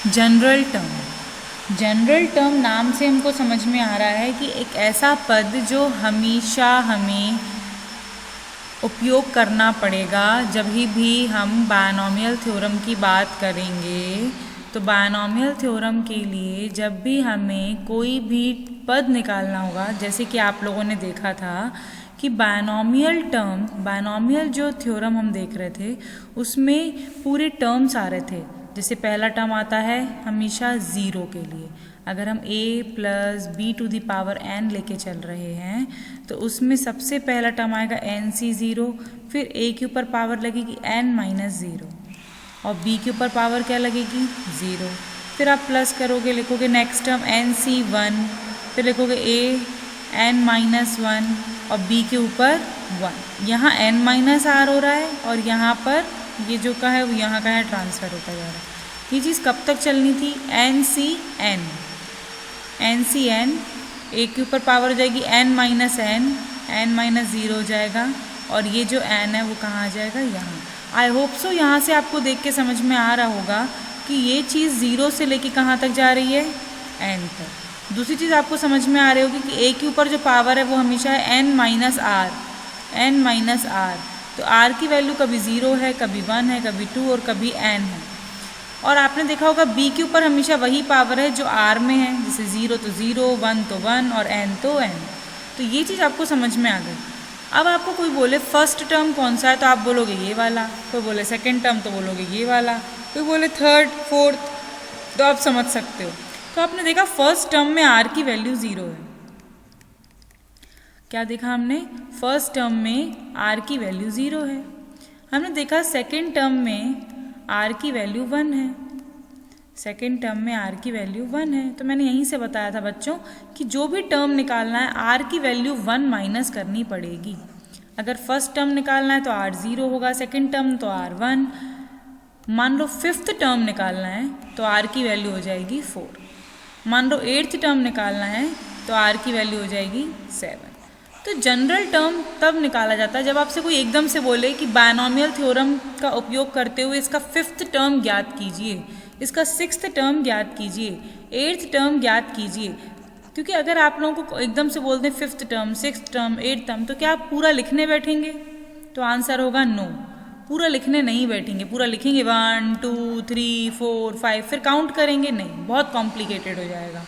General term नाम से हमको समझ में आ रहा है कि एक ऐसा पद जो हमेशा हमें उपयोग करना पड़ेगा जब भी हम बायनॉमियल थ्योरम की बात करेंगे। तो बायनॉमियल थ्योरम के लिए जब भी हमें कोई भी पद निकालना होगा, जैसे कि आप लोगों ने देखा था कि बायनॉमियल जो थ्योरम हम देख रहे थे उसमें पूरे टर्म्स आ रहे थे। जैसे पहला टर्म आता है हमेशा ज़ीरो के लिए, अगर हम a + b⁴n लेके चल रहे हैं तो उसमें सबसे पहला टर्म आएगा nc0, फिर a के ऊपर पावर लगेगी n-0 और b के ऊपर पावर क्या लगेगी 0, फिर आप प्लस करोगे, लिखोगे नेक्स्ट टर्म nc1, फिर लिखोगे a n-1 और b के ऊपर 1। यहाँ n-r हो रहा है और यहाँ पर ये जो का है वो यहाँ का है ट्रांसफ़र होता जा रहा है। ये चीज़ कब तक चलनी थी? NCn a के ऊपर पावर हो जाएगी n-0 हो जाएगा और ये जो n है वो कहाँ आ जाएगा? यहाँ। आई होप सो यहाँ से आपको देख के समझ में आ रहा होगा कि ये चीज़ 0 से लेके कहाँ तक जा रही है? n तक। दूसरी चीज़ आपको समझ में आ रही होगी कि a के ऊपर जो पावर है वो हमेशा है n-r। तो r की वैल्यू कभी 0 है, कभी 1 है, कभी 2 और कभी n है। और आपने देखा होगा b के ऊपर हमेशा वही पावर है जो r में है, जैसे 0 तो 0, 1 तो 1 और n तो n। तो ये चीज़ आपको समझ में आ गई। अब आपको कोई बोले फर्स्ट टर्म कौन सा है तो आप बोलोगे ये वाला, कोई बोले सेकंड टर्म तो बोलोगे ये वाला, कोई बोले थर्ड फोर्थ, तो आप समझ सकते हो। तो आपने देखा फर्स्ट टर्म में r की वैल्यू 0 है। क्या देखा हमने? फर्स्ट टर्म में r की वैल्यू 0 है। हमने देखा सेकंड टर्म में r की वैल्यू 1 है। सेकंड टर्म में r की वैल्यू 1 है। तो मैंने यहीं से बताया था बच्चों कि जो भी टर्म निकालना है r की वैल्यू 1 माइनस करनी पड़ेगी। अगर फर्स्ट टर्म निकालना है तो r 0 होगा, सेकंड टर्म तो r 1। मान लो फिफ्थ टर्म निकालना है तो r की वैल्यू हो जाएगी 4। मान लो एट्थ टर्म निकालना है तो r की वैल्यू हो जाएगी 7। तो जनरल टर्म तब निकाला जाता है जब आपसे कोई एकदम से बोले कि बायनॉमियल थ्योरम का उपयोग करते हुए इसका फिफ्थ टर्म ज्ञात कीजिए, इसका सिक्स्थ टर्म ज्ञात कीजिए, एट्थ टर्म ज्ञात कीजिए। क्योंकि अगर आप लोगों को एकदम से बोल दें fifth term, sixth term, eighth term, तो क्या आप पूरा लिखने बैठेंगे? तो आंसर होगा नो, पूरा लिखने नहीं बैठेंगे। पूरा लिखेंगे 1 2 3 4 5 फिर काउंट करेंगे नहीं, बहुत कॉम्प्लिकेटेड हो जाएगा।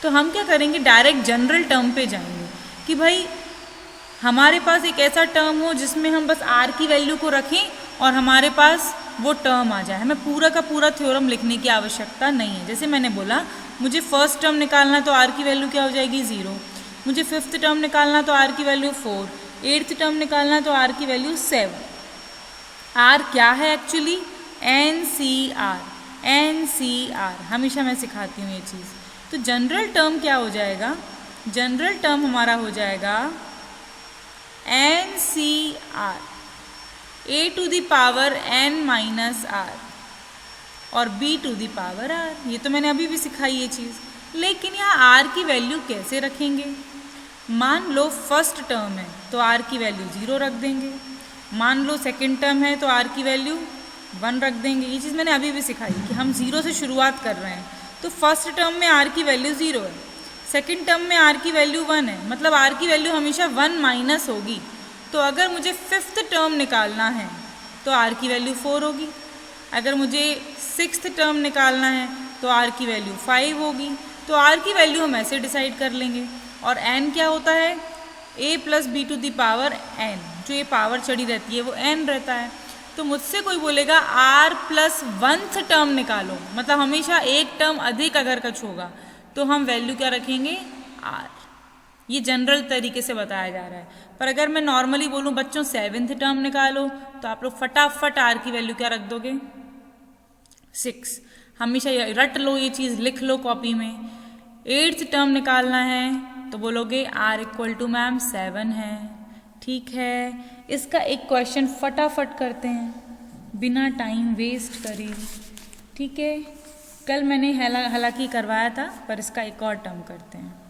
तो हम क्या करेंगे, डायरेक्ट जनरल टर्म पे जाएंगे कि भाई हमारे पास एक ऐसा टर्म हो जिसमें हम बस r की वैल्यू को रखें और हमारे पास वो टर्म आ जाए, हमें पूरा का पूरा थ्योरम लिखने की आवश्यकता नहीं है। जैसे मैंने बोला मुझे फर्स्ट टर्म निकालना तो r की वैल्यू क्या हो जाएगी 0, मुझे फिफ्थ टर्म निकालना तो r की वैल्यू 4, एट्थ टर्म निकालना तो r की वैल्यू 7। r क्या है एक्चुअली? NCr। हमेशा मैं सिखाती हूँ ये चीज़। तो जनरल टर्म क्या हो जाएगा? जनरल टर्म हमारा हो जाएगा NCr, a⁴ n-r और b⁴ r। ये तो मैंने अभी भी सिखाई ये चीज़। लेकिन यहाँ r की वैल्यू कैसे रखेंगे? मान लो फर्स्ट टर्म है तो r की वैल्यू 0 रख देंगे, मान लो सेकंड टर्म है तो r की वैल्यू 1 रख देंगे। ये चीज़ मैंने अभी भी सिखाई कि हम 0 से शुरुआत कर रहे हैं। तो फर्स्ट टर्म में r की वैल्यू 0 है, सेकंड टर्म में r की वैल्यू 1 है, मतलब r की वैल्यू हमेशा 1 माइनस होगी। तो अगर मुझे फिफ्थ टर्म निकालना है तो r की वैल्यू 4 होगी, अगर मुझे सिक्स्थ टर्म निकालना है तो r की वैल्यू 5 होगी। तो r की वैल्यू हम ऐसे डिसाइड कर लेंगे। और n क्या होता है? a + b⁴n, जो ये पावर चढ़ी रहती है वो n रहता है। तो मुझसे कोई बोलेगा r + 1th टर्म निकालो, मतलब हमेशा एक टर्म अधिक अगर कुछ होगा तो हम वैल्यू क्या रखेंगे? r। ये जनरल तरीके से बताया जा रहा है। पर अगर मैं नॉर्मली बोलूँ बच्चों 7th टर्म निकालो तो आप लोग फटाफट r की वैल्यू क्या रख दोगे? 6। हमेशा रट लो, ये चीज़ लिख लो कॉपी में। एट्थ टर्म निकालना है तो बोलोगे r = मैम 7 है। ठीक है, इसका एक क्वेश्चन फटाफट करते हैं बिना टाइम वेस्ट करे। ठीक है, कल मैंने हालांकि करवाया था पर इसका एक और टर्म करते हैं।